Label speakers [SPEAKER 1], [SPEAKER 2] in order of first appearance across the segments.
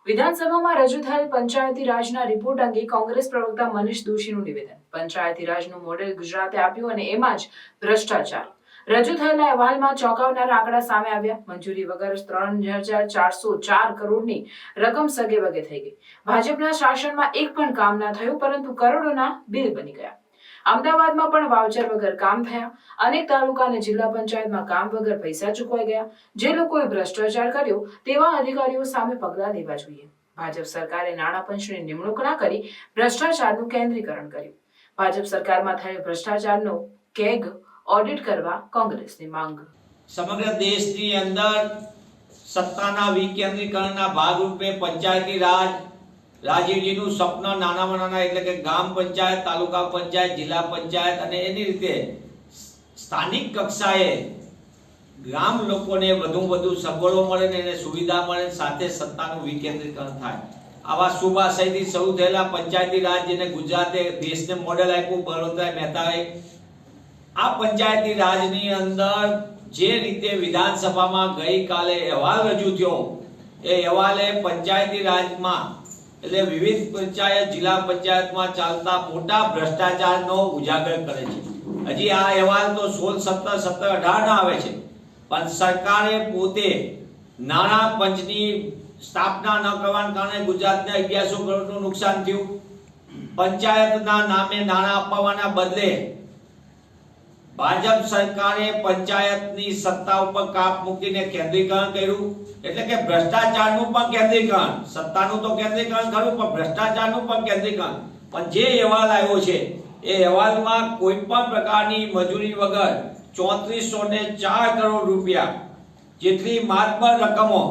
[SPEAKER 1] વિધાનસભામાં રજૂ થયેલ પંચાયતી રાજના રિપોર્ટ અંગે કોંગ્રેસ પ્રવક્તા મનીષ દોશીનું નિવેદન. પંચાયતી રાજનું મોડેલ ગુજરાતે આપ્યું અને એમાં જ ભ્રષ્ટાચાર. રજૂ થયેલા અહેવાલમાં ચોંકાવનારા આંકડા સામે આવ્યા. મંજૂરી વગર 3,404 કરોડની રકમ સગેવગે થઈ ગઈ. ભાજપના શાસનમાં એક પણ કામ ના થયું, પરંતુ કરોડોના બિલ બની ગયા. અમદાવાદમાં પણ વાઉચર વગર કામ થયા. અનેક તાલુકા અને જિલ્લા પંચાયતમાં કામ વગર પૈસા ચૂકવાઈ ગયા. જે લોકોએ ભ્રષ્ટાચાર કર્યો તેવા અધિકારીઓ સામે પગલાં લેવા જોઈએ. ભાજપ સરકારે નાણાં પંચની નિમણૂક ના કરી ભ્રષ્ટાચારનું કેન્દ્રીકરણ કર્યું. ભાજપ સરકારમાં થયેલ ભ્રષ્ટાચારનો કેગ ઓડિટ કરવા કોંગ્રેસની માંગ.
[SPEAKER 2] સમગ્ર દેશની અંદર સત્તાના વિકેન્દ્રીકરણના ભાગરૂપે પંચાયતી રાજ રાજીવજીનું સ્વપ્ન નાનામાં નાના એટલે કે ગ્રામ પંચાયત, તાલુકા પંચાયત, જિલ્લા પંચાયત અને એની રીતે સ્થાનિક કક્ષાએ ગ્રામ લોકોને વધુ સગવડો મળે ને એને સુવિધા મળે, સાથે સત્તાનું વિકેન્દ્રીકરણ થાય. આવા શુભ આશયથી શરૂ થયેલા પંચાયતી રાજ જેને ગુજરાતે દેશને મોડેલ આપ્યું બળવંતરાય મહેતાએ, આ પંચાયતી રાજની અંદર જે રીતે વિધાનસભામાં ગઈકાલે અહેવાલ રજૂ થયો, એ અહેવાલે પંચાયતી રાજમાં એટલે વિવિધ પંચાયત, જિલ્લા પંચાયતમાં ચાલતા મોટા ભ્રષ્ટાચારનો ઉજાગર કરે છે. હજી આ અહેવાલ તો 16, 17, 17, 18 ના આવે છે, પણ સરકારે પોતે નાણાં પંચની સ્થાપના ન કરવાના કારણે ગુજરાતને 1100 કરોડનું નુકસાન થયું. પંચાયતના નામે નાણાં અપાવવાના બદલે ભાજપ સરકારે પંચાયતની સત્તા ઉપર કાપ મૂકીને કેન્દ્રીકરણ કર્યું. એટલે કે ભ્રષ્ટાચારનું પણ કેન્દ્રીકરણ, સત્તાનું તો કેન્દ્રીકરણ ખરું, પણ ભ્રષ્ટાચારનું પણ કેન્દ્રીકરણ. પણ જે અહેવાલ આવ્યો છે એ અહેવાલમાં કોઈ પણ પ્રકારની મજૂરી વગર 3404 કરોડ રૂપિયા જેટલી માતબર રકમો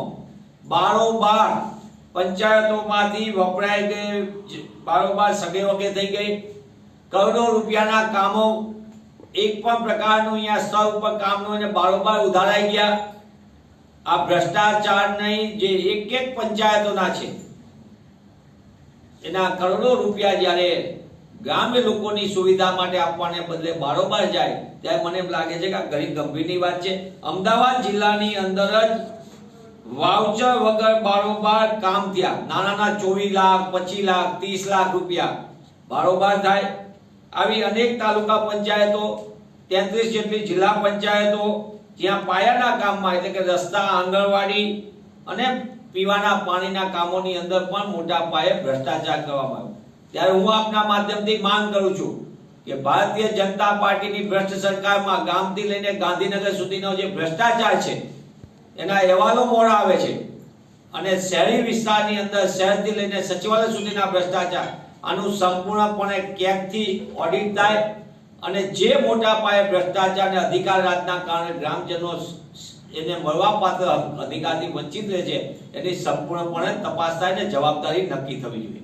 [SPEAKER 2] બારોબાર પંચાયતોમાંથી વપરાઈ ગઈ, બારોબાર સગેવગે થઈ ગઈ. કરોડો રૂપિયાના કામો એક પણ પ્રકારનું અહીંયા સ્તર ઉપર કામ ન બારોબાર ઉધારાઈ ગયા. આ ભ્રષ્ટાચાર નહીં, જે એક પંચાયતોના છે એના કરોડો રૂપિયા જ્યારે ગ્રામ્ય લોકોની સુવિધા માટે આપવાને બદલે બારોબાર જાય, ત્યારે મને એમ લાગે છે કે આ ઘણી ગંભીરની વાત છે. અમદાવાદ જિલ્લાની અંદર જ વાઉચર વગર બારોબાર કામ થયા. નાના 24 લાખ, 25 લાખ, 30 લાખ રૂપિયા બારોબાર થાય. આવી અનેક તાલુકા પંચાયતો, 33 જેટલી જિલ્લા પંચાયતો જ્યાં પાયાના કામમાં એટલે કે રસ્તા, આંગણવાડી અને પીવાના પાણીના કામોની અંદર પણ મોટા પાયે ભ્રષ્ટાચાર કરવામાં આવ્યો. ત્યારે હું આપના માધ્યમથી માંગ કરું છું કે ભારતીય જનતા પાર્ટીની ભ્રષ્ટ સરકારમાં ગામથી લઈને ગાંધીનગર સુધીનો જે ભ્રષ્ટાચાર છે એના અહેવાલો મોડા આવે છે, અને શહેરી વિસ્તારની અંદર શહેરથી લઈને સચિવાલય સુધીના ભ્રષ્ટાચાર, આનું સંપૂર્ણપણે ક્યાંકથી ઓડિટ થાય અને જે મોટા પાયે ભ્રષ્ટાચાર અને અધિકાર રાજના કારણે ગ્રામજનો એને મળવાપાત્ર અધિકારથી વંચિત રહે છે, એની સંપૂર્ણપણે તપાસ થાય અને જવાબદારી નક્કી થવી જોઈએ.